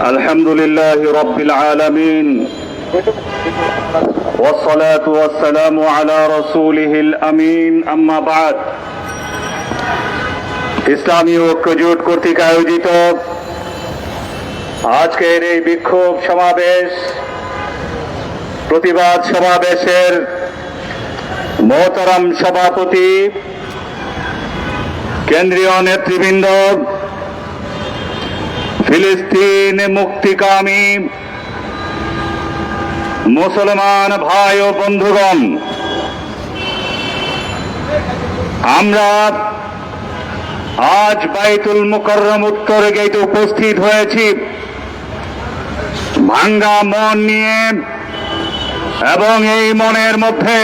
আলহামদুলিল্লাহ রাব্বিল আলামিন والصلاة والسلام على رسوله الأمين أما بعد ইসলামী ঐক্য জোট কর্তৃক আয়োজিত আজকের এই বিক্ষোভ সমাবেশ প্রতিবাদ সমাবেশের মোহতারাম সভাপতি কেন্দ্রীয় নেতৃবৃন্দ ফিলিস্তিন মুক্তিকামী মুসলমান ভাই ও বন্ধুগণ, আমরা আজ বাইতুল মুকাররম উত্তর গেটে উপস্থিত হয়েছি ভাঙ্গা মন নিয়ে, এবং এই মনের মধ্যে,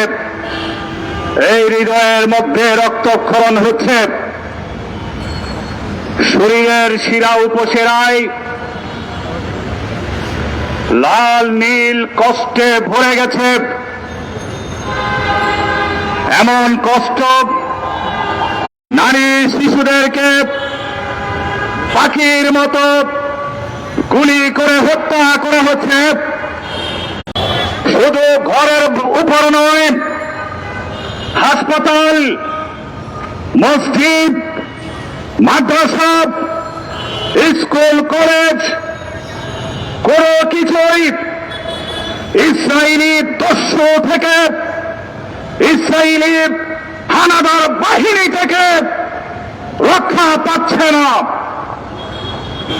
এই হৃদয়ের মধ্যে রক্তক্ষরণ হচ্ছে। শরীরের শিরা উপশিরায় লাল নীল কষ্টে ভরে গেছে। এমন কষ্ট নারী শিশুদেরকে পাখির মতো গুলি করে হত্যা করা হচ্ছে। শুধু ঘরের উপর নয়, হাসপাতাল, মসজিদ, মাদ্রাসা, স্কুল, কলেজ, কোনো কিছুই ইসরায়েলি দস্যু থেকে, ইসরায়েলি হানাদার বাহিনী থেকে রক্ষা পাচ্ছে না।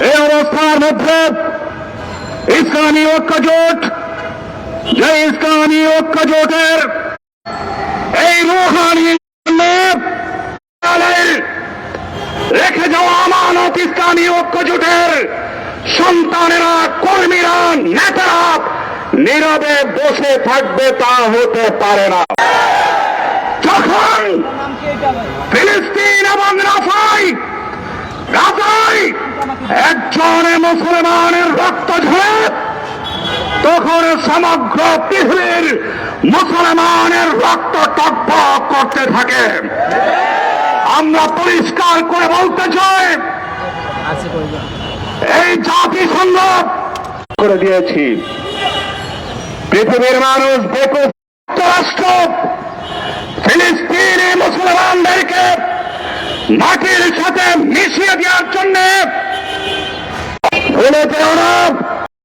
এই অবস্থার মধ্যে ইসলামী ঐক্য জোট, যে ইসলামী ঐক্য জোটের এই রুহানি রেখে যাওয়া আমানত ইসলামী ঐক্য জোটের সন্তানেরা, কর্মীরা, নেতারা নীরবে বসে থাকবে তা হতে পারে না। যখন ফিলিস্তিন এবং গাজায় একজন মুসলমানের রক্ত ঝরে, তখন সমগ্র পৃথিবীর মুসলমানের রক্ত টকবক করতে থাকে। আমরা পরিষ্কার করে বলতে চাই, এই জাতিসংঘ করে দিয়েছি, পৃথিবীর মানুষ বেকুব। রাষ্ট্র ফিলিস্তিনি মুসলমানদেরকে মাটির সাথে মিশিয়ে দেওয়ার জন্য ভুলে যেও না,